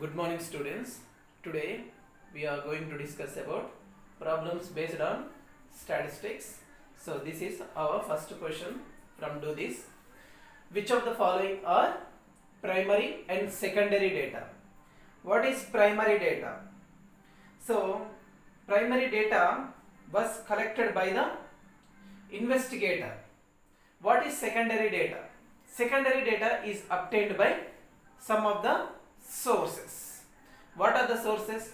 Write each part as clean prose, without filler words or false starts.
Good morning students. Today we are going to discuss about problems based on statistics. So this is our first question from Do This. Which of the following are primary and secondary data? What is primary data? So primary data was collected by the investigator. What is secondary data? Secondary data is obtained by some of the sources. What are the sources?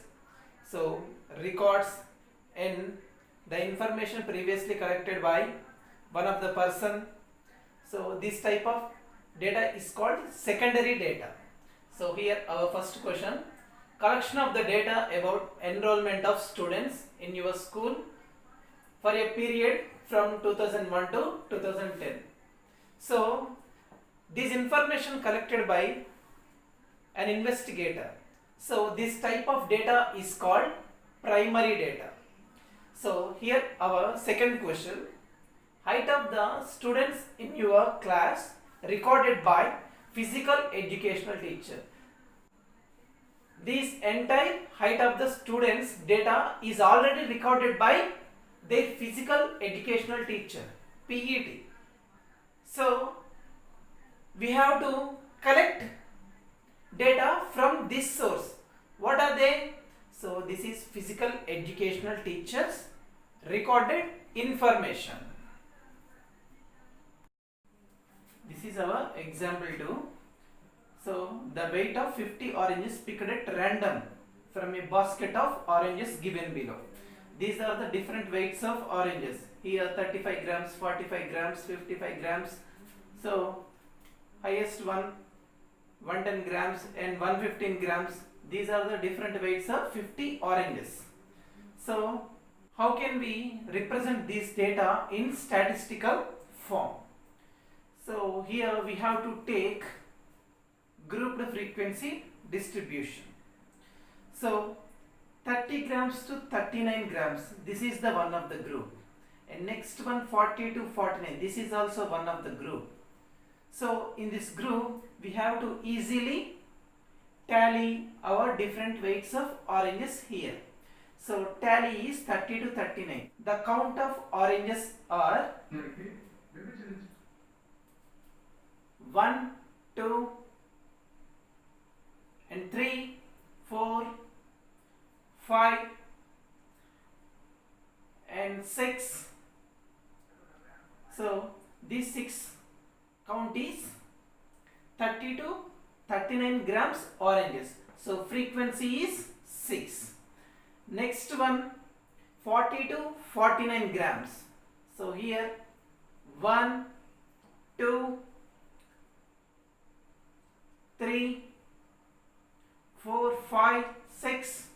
So records and the information previously collected by one of the person. So this type of data is called secondary data. So here our first question: collection of the data about enrollment of students in your school for a period from 2001 to 2010. So this information collected by an investigator. So this type of data is called primary data. So here our second question: height of the students in your class recorded by physical educational teacher. This entire height of the students data is already recorded by their physical educational teacher, PET. So we have to collect data from this source. What are they? So this is physical educational teachers recorded information. This is our example 2. So the weight of 50 oranges picked at random from a basket of oranges given below. These are the different weights of oranges. Here 35 grams, 45 grams, 55 grams. So highest one 110 grams and 115 grams. These are the different weights of 50 oranges. So how can we represent this data in statistical form? So here we have to take grouped frequency distribution. So 30 grams to 39 grams, this is the one of the group, and next one 40 to 49, this is also one of the group. So in this group we have to easily tally our different weights of oranges here. So tally is 30 to 39. The count of oranges are 1, 2 and 3, 4, 5 and 6. So this 6 count is 30 to 39 grams oranges. So frequency is 6. Next one 40 to 49 grams. So here 1, 2, 3, 4, 5, 6,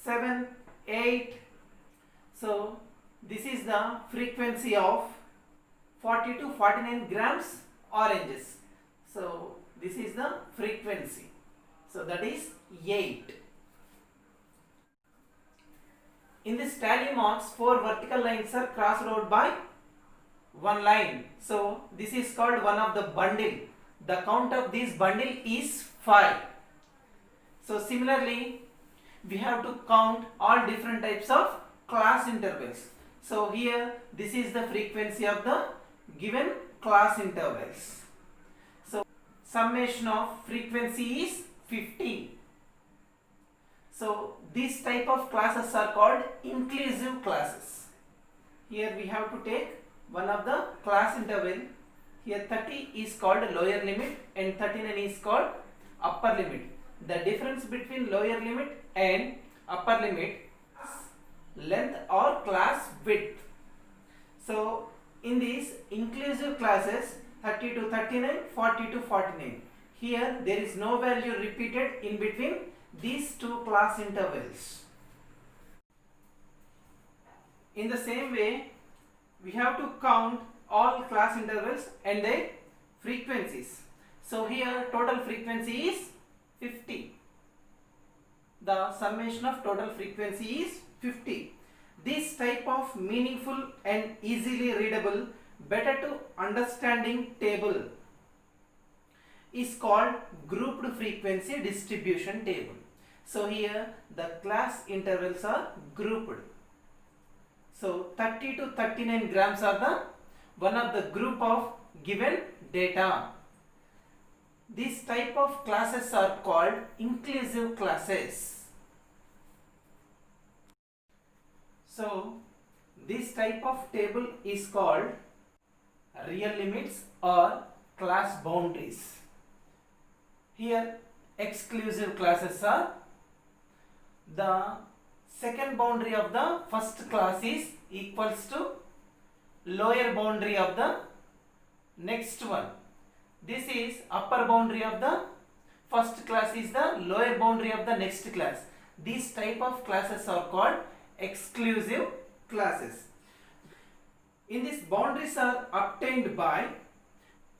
7, 8. So this is the frequency of 40 to 49 grams oranges. So this is the frequency. So that is 8. In this tally marks, 4 vertical lines are crossed out by one line. So this is called one of the bundle. The count of this bundle is 5. So similarly we have to count all different types of class intervals. So here this is the frequency of the given class intervals. So summation of frequency is 50. So this type of classes are called inclusive classes. Here we have to take one of the class interval. Here 30 is called lower limit and 39 is called upper limit. The difference between lower limit and upper limit is length or class width. So in these inclusive classes 30 to 39, 40 to 49, here there is no value repeated in between these two class intervals. In the same way we have to count all class intervals and their frequencies. So here total frequency is 50. The summation of total frequency is 50. This type of meaningful and easily readable, better to understanding table is called grouped frequency distribution table. So here the class intervals are grouped. So 30 to 39 grams are the one of the group of given data. This type of classes are called inclusive classes. So this type of table is called real limits or class boundaries. Here exclusive classes are the second boundary of the first class is equals to lower boundary of the next one. This is upper boundary of the first class is the lower boundary of the next class. These type of classes are called exclusive classes. In this, boundaries are obtained by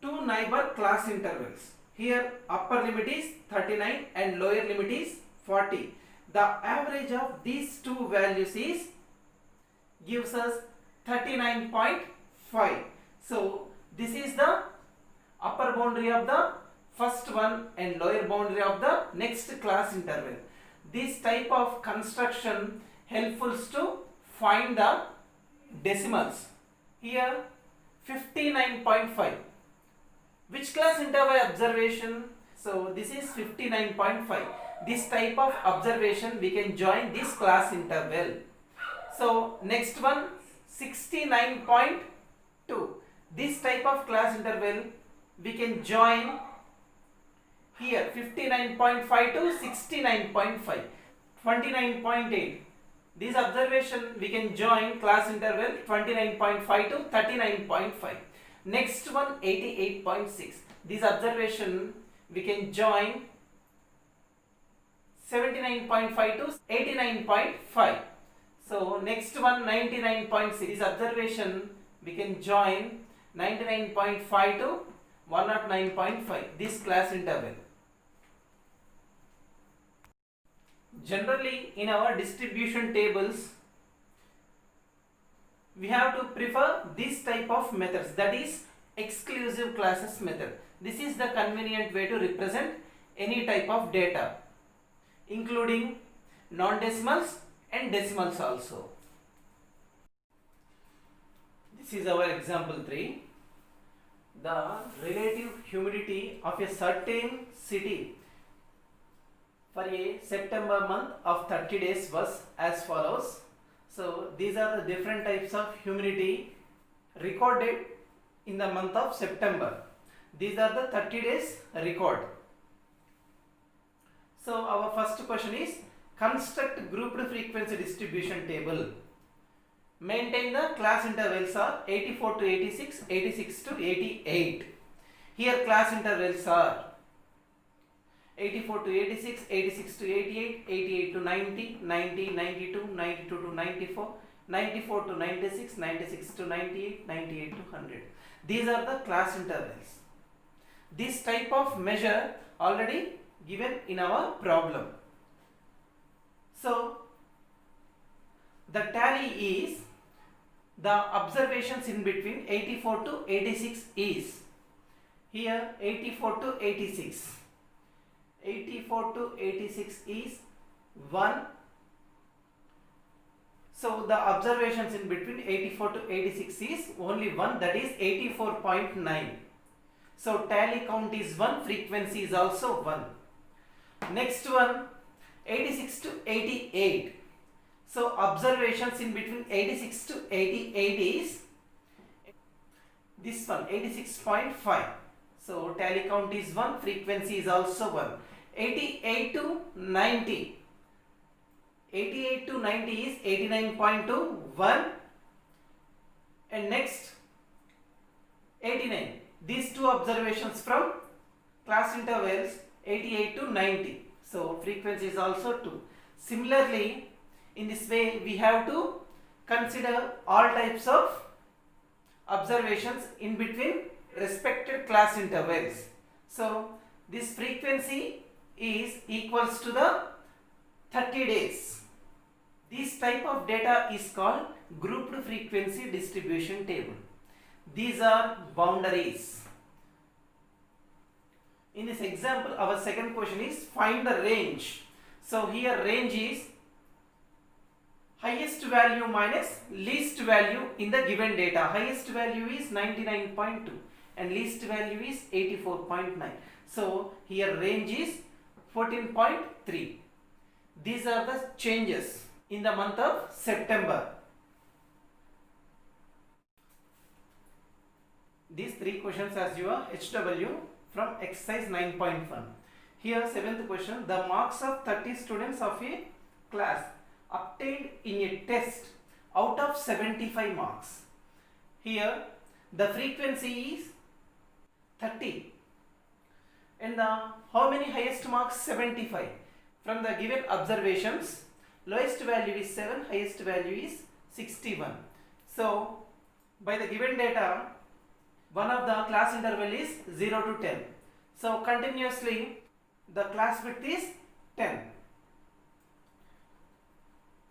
two neighbor class intervals. Here upper limit is 39 and lower limit is 40. The average of these two values is gives us 39.5. So this is the upper boundary of the first one and lower boundary of the next class interval. This type of construction helpful to find the decimals. Here 59.5. Which class interval observation? So this is 59.5. This type of observation we can join this class interval. So next one 69.2. This type of class interval we can join here 59.5 to 69.5. 29.8. This observation we can join class interval 29.5 to 39.5. Next one 88.6. This observation we can join 79.5 to 89.5. So next one 99.6. This observation we can join 99.5 to 109.5. This class interval. Generally in our distribution tables we have to prefer this type of methods, that is exclusive classes method. This is the convenient way to represent any type of data, including non-decimals and decimals also. This is our example 3. The relative humidity of a certain city for a September month of 30 days was as follows. So these are the different types of humidity recorded in the month of September. These are the 30 days record. So our first question is construct grouped frequency distribution table. Maintain the class intervals are 84 to 86, 86 to 88. Here class intervals are 84 to 86, 86 to 88, 88 to 90, 90, 92, 92 to 94, 94 to 96, 96 to 98, 98 to 100. These are the class intervals. This type of measure already given in our problem. So the tally is the observations in between 84 to 86 is here 84 to 86. 84 to 86 is 1. So the observations in between 84 to 86 is only 1, that is 84.9. So tally count is 1, frequency is also 1. Next one 86 to 88. So observations in between 86 to 88 is this one 86.5. So tally count is 1, frequency is also 1. 88 to 90. 88 to 90 is 89.2, 1. And next 89. These two observations from class intervals 88 to 90. So frequency is also 2. Similarly, in this way we have to consider all types of observations in between respected class intervals. So this frequency is equals to the 30 days. This type of data is called grouped frequency distribution table. These are boundaries. In this example, our second question is find the range. So here range is highest value minus least value in the given data. Highest value is 99.2 and least value is 84.9. So here range is 14.3. These are the changes in the month of September. These three questions as your HW from exercise 9.1. Here 7th question, the marks of 30 students of a class obtained in a test out of 75 marks. Here the frequency is 30 and the how many highest marks? 75. From the given observations, lowest value is 7, highest value is 61. So by the given data, one of the class interval is 0 to 10. So continuously the class width is 10.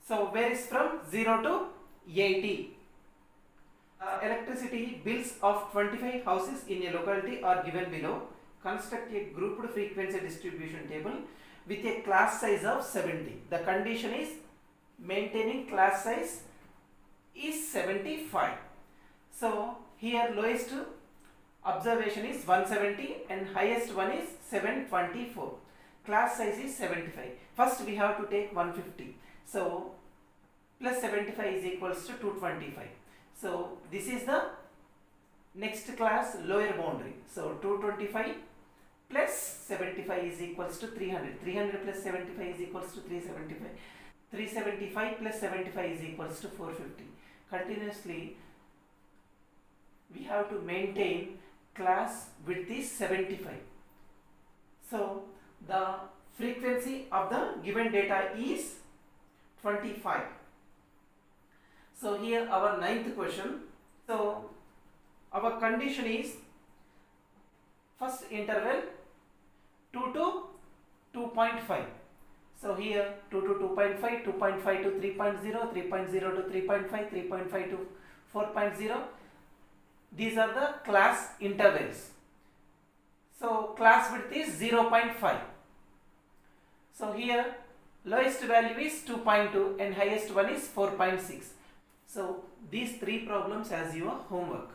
So where is from 0 to 80. Electricity bills of 25 houses in a locality are given below. Construct a grouped frequency distribution table with a class size of 70. The condition is maintaining class size is 75. So here lowest observation is 170 and highest one is 724. Class size is 75. First we have to take 150. So plus 75 is equals to 225. So this is the next class lower boundary. So 225 plus 75 is equals to 300. 300 plus 75 is equals to 375. 375 plus 75 is equals to 450. Continuously we have to maintain class width is 75. So the frequency of the given data is 25. So here our 9th question. So our condition is first interval 2 to 2.5. So here 2 to 2.5, 2.5 to 3.0, 3.0 to 3.5, 3.5 to 4.0. These are the class intervals. So class width is 0.5. So here lowest value is 2.2 and highest one is 4.6. So these three problems as your homework.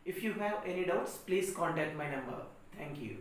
If you have any doubts, please contact my number. Thank you.